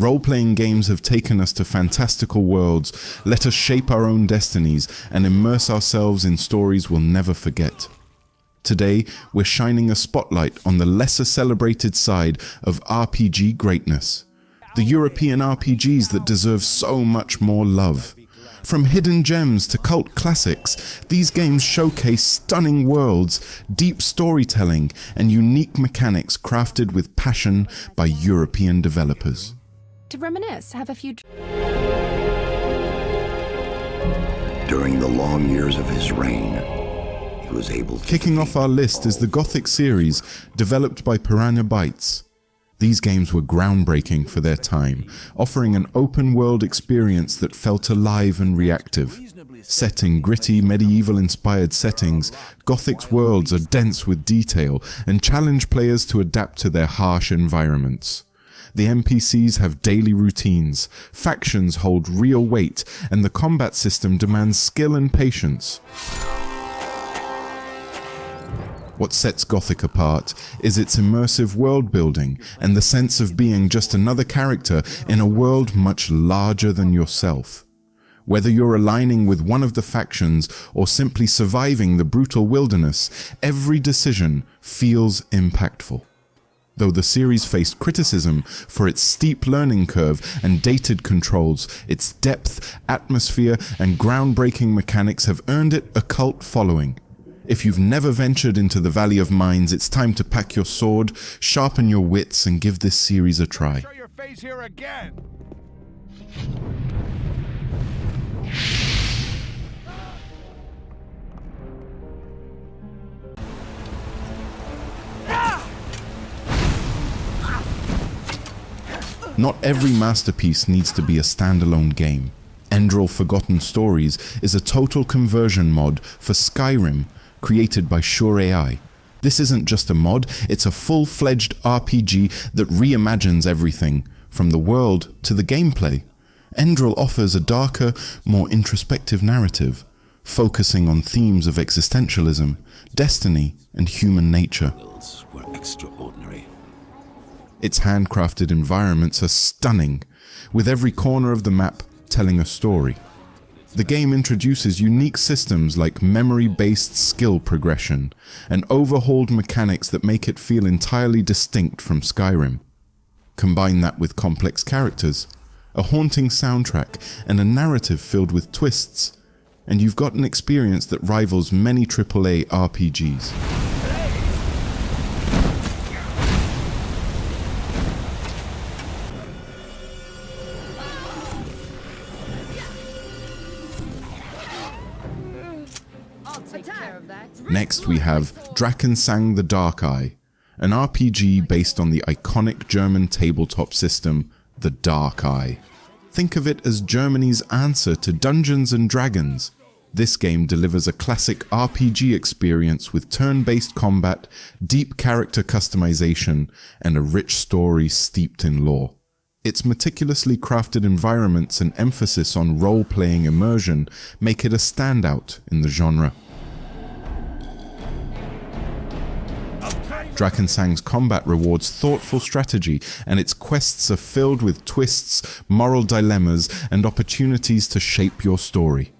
Role-playing games have taken us to fantastical worlds, let us shape our own destinies, and immerse ourselves in stories we'll never forget. Today, we're shining a spotlight on the lesser celebrated side of RPG greatness. The European RPGs that deserve so much more love. From hidden gems to cult classics, these games showcase stunning worlds, deep storytelling, and unique mechanics crafted with passion by European developers. To reminisce, have a few... During the long years of his reign, he was able to... Kicking off our list is the Gothic series, developed by Piranha Bytes. These games were groundbreaking for their time, offering an open-world experience that felt alive and reactive. Set in gritty, medieval-inspired settings, Gothic's worlds are dense with detail and challenge players to adapt to their harsh environments. The NPCs have daily routines, factions hold real weight, and the combat system demands skill and patience. What sets Gothic apart is its immersive world building and the sense of being just another character in a world much larger than yourself. Whether you're aligning with one of the factions or simply surviving the brutal wilderness, every decision feels impactful. Though the series faced criticism for its steep learning curve and dated controls, its depth, atmosphere, and groundbreaking mechanics have earned it a cult following. If you've never ventured into the Valley of Mines, it's time to pack your sword, sharpen your wits, and give this series a try. Show your face here again. Not every masterpiece needs to be a standalone game. Endril Forgotten Stories is a total conversion mod for Skyrim, created by Sure AI. This isn't just a mod, it's a full-fledged RPG that reimagines everything, from the world to the gameplay. Endril offers a darker, more introspective narrative, focusing on themes of existentialism, destiny, and human nature. Were extraordinary. Its handcrafted environments are stunning, with every corner of the map telling a story. The game introduces unique systems like memory-based skill progression and overhauled mechanics that make it feel entirely distinct from Skyrim. Combine that with complex characters, a haunting soundtrack, and a narrative filled with twists, and you've got an experience that rivals many AAA RPGs. Next we have Drakensang the Dark Eye, an RPG based on the iconic German tabletop system, the Dark Eye. Think of it as Germany's answer to Dungeons & Dragons. This game delivers a classic RPG experience with turn-based combat, deep character customization, and a rich story steeped in lore. Its meticulously crafted environments and emphasis on role-playing immersion make it a standout in the genre. Drakensang's combat rewards thoughtful strategy, and its quests are filled with twists, moral dilemmas, and opportunities to shape your story.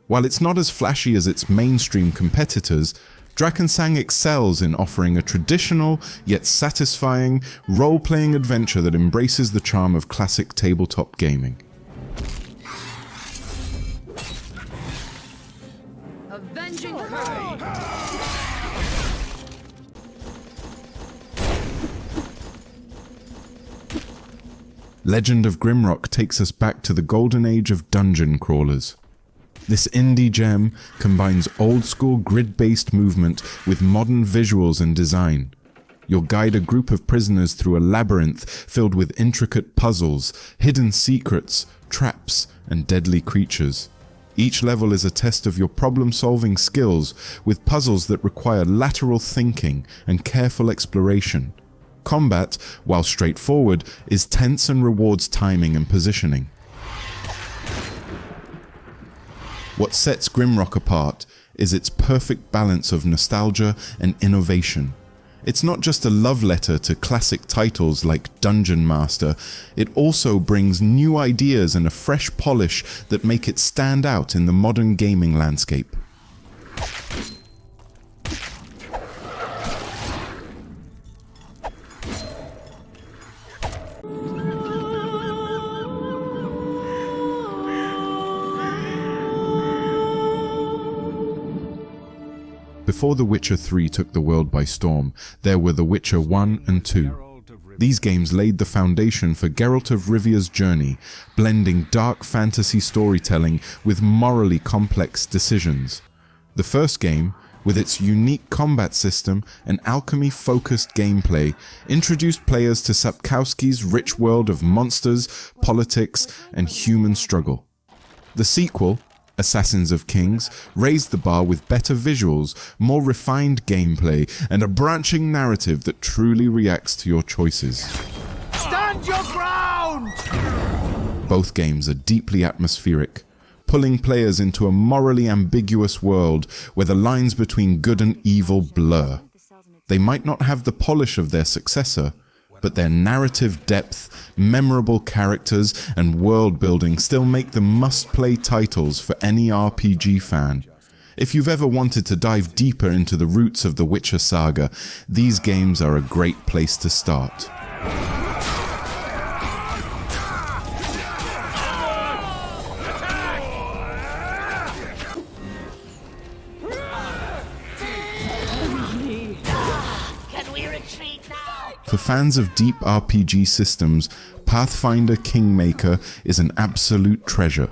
While it's not as flashy as its mainstream competitors, Drakensang excels in offering a traditional, yet satisfying, role-playing adventure that embraces the charm of classic tabletop gaming. Avenging her! Legend of Grimrock takes us back to the golden age of dungeon crawlers. This indie gem combines old-school grid-based movement with modern visuals and design. You'll guide a group of prisoners through a labyrinth filled with intricate puzzles, hidden secrets, traps, and deadly creatures. Each level is a test of your problem-solving skills, with puzzles that require lateral thinking and careful exploration. Combat, while straightforward, is tense and rewards timing and positioning. What sets Grimrock apart is its perfect balance of nostalgia and innovation. It's not just a love letter to classic titles like Dungeon Master, it also brings new ideas and a fresh polish that make it stand out in the modern gaming landscape. Before The Witcher 3 took the world by storm, there were The Witcher 1 and 2. These games laid the foundation for Geralt of Rivia's journey, blending dark fantasy storytelling with morally complex decisions. The first game, with its unique combat system and alchemy-focused gameplay, introduced players to Sapkowski's rich world of monsters, politics, and human struggle. The sequel, Assassins of Kings, raised the bar with better visuals, more refined gameplay, and a branching narrative that truly reacts to your choices. Stand your ground! Both games are deeply atmospheric, pulling players into a morally ambiguous world where the lines between good and evil blur. They might not have the polish of their successor, but their narrative depth, memorable characters, and world building still make them must-play titles for any RPG fan. If you've ever wanted to dive deeper into the roots of the Witcher saga, these games are a great place to start. For fans of deep RPG systems, Pathfinder Kingmaker is an absolute treasure.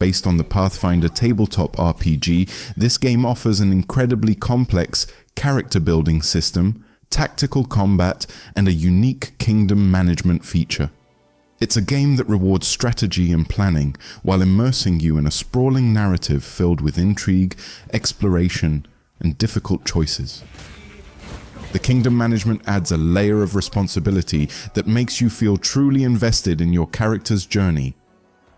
Based on the Pathfinder tabletop RPG, this game offers an incredibly complex character-building system, tactical combat, and a unique kingdom management feature. It's a game that rewards strategy and planning, while immersing you in a sprawling narrative filled with intrigue, exploration, and difficult choices. The kingdom management adds a layer of responsibility that makes you feel truly invested in your character's journey.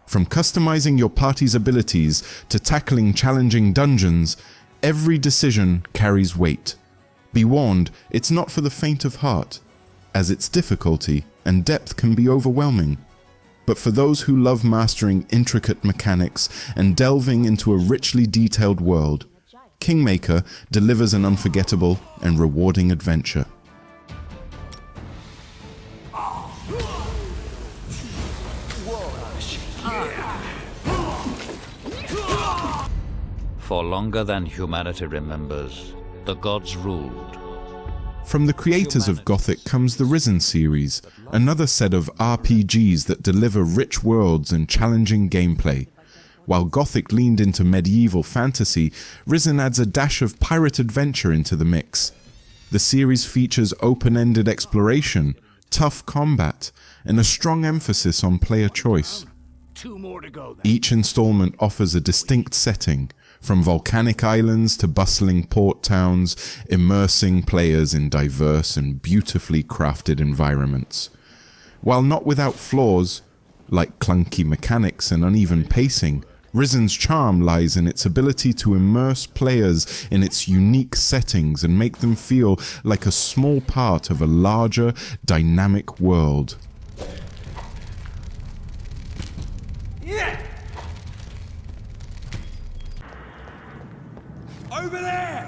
From customizing your party's abilities to tackling challenging dungeons, every decision carries weight. Be warned, it's not for the faint of heart, as its difficulty and depth can be overwhelming. But for those who love mastering intricate mechanics and delving into a richly detailed world, Kingmaker delivers an unforgettable and rewarding adventure. For longer than humanity remembers, the gods ruled. From the creators of Gothic comes the Risen series, another set of RPGs that deliver rich worlds and challenging gameplay. While Gothic leaned into medieval fantasy, Risen adds a dash of pirate adventure into the mix. The series features open-ended exploration, tough combat, and a strong emphasis on player choice. Each installment offers a distinct setting, from volcanic islands to bustling port towns, immersing players in diverse and beautifully crafted environments. While not without flaws, like clunky mechanics and uneven pacing, Risen's charm lies in its ability to immerse players in its unique settings and make them feel like a small part of a larger, dynamic world. Yeah! Over there!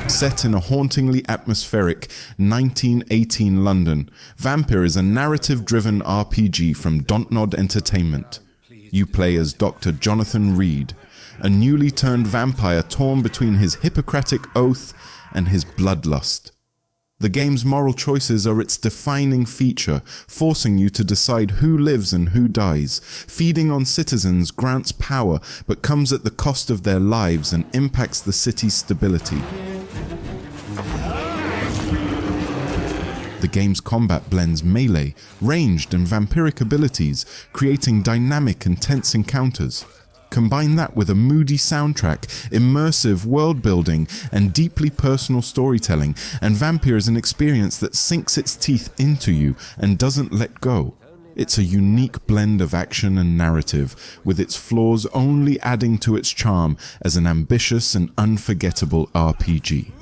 Set in a hauntingly atmospheric 1918 London, Vampire is a narrative-driven RPG from Dontnod Entertainment. You play as Dr. Jonathan Reed, a newly turned vampire torn between his Hippocratic oath and his bloodlust. The game's moral choices are its defining feature, forcing you to decide who lives and who dies. Feeding on citizens grants power, but comes at the cost of their lives and impacts the city's stability. The game's combat blends melee, ranged, and vampiric abilities, creating dynamic and tense encounters. Combine that with a moody soundtrack, immersive world building, and deeply personal storytelling, and Vampire is an experience that sinks its teeth into you and doesn't let go. It's a unique blend of action and narrative, with its flaws only adding to its charm as an ambitious and unforgettable RPG.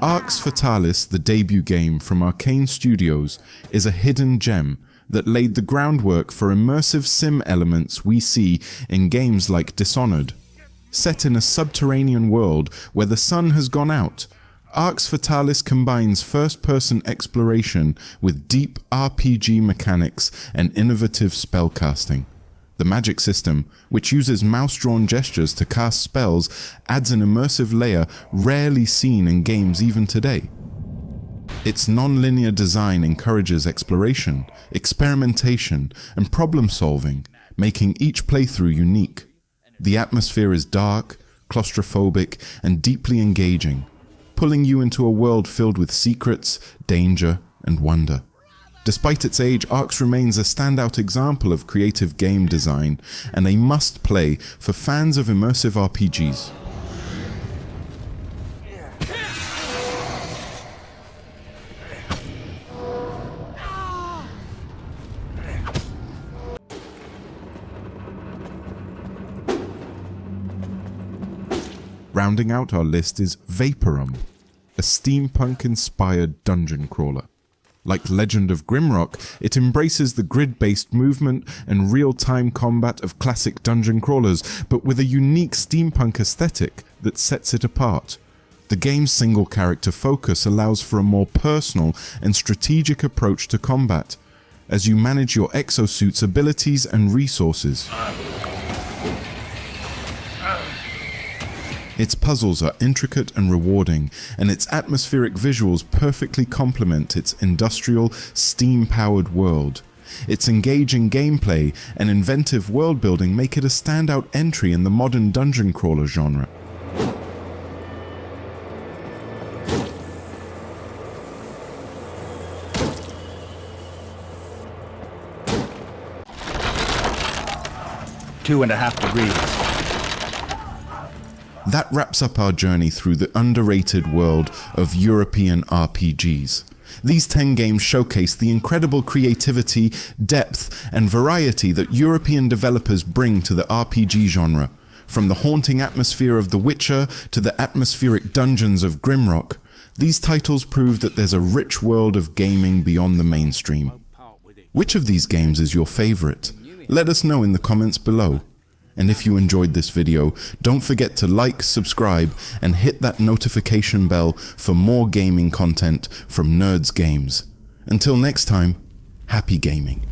Arx Fatalis, the debut game from Arcane Studios, is a hidden gem that laid the groundwork for immersive sim elements we see in games like Dishonored. Set in a subterranean world where the sun has gone out, Arx Fatalis combines first-person exploration with deep RPG mechanics and innovative spellcasting. The magic system, which uses mouse-drawn gestures to cast spells, adds an immersive layer rarely seen in games even today. Its non-linear design encourages exploration, experimentation, and problem-solving, making each playthrough unique. The atmosphere is dark, claustrophobic, and deeply engaging, pulling you into a world filled with secrets, danger, and wonder. Despite its age, Arx remains a standout example of creative game design and a must-play for fans of immersive RPGs. Rounding out our list is Vaporum, a steampunk-inspired dungeon crawler. Like Legend of Grimrock, it embraces the grid-based movement and real-time combat of classic dungeon crawlers, but with a unique steampunk aesthetic that sets it apart. The game's single-character focus allows for a more personal and strategic approach to combat, as you manage your exosuit's abilities and resources. Its puzzles are intricate and rewarding, and its atmospheric visuals perfectly complement its industrial, steam-powered world. Its engaging gameplay and inventive world-building make it a standout entry in the modern dungeon crawler genre. "2.5 degrees. That wraps up our journey through the underrated world of European RPGs. These 10 games showcase the incredible creativity, depth, and variety that European developers bring to the RPG genre. From the haunting atmosphere of The Witcher to the atmospheric dungeons of Grimrock, these titles prove that there's a rich world of gaming beyond the mainstream. Which of these games is your favorite? Let us know in the comments below. And if you enjoyed this video, don't forget to like, subscribe, and hit that notification bell for more gaming content from Nerds Games. Until next time, happy gaming.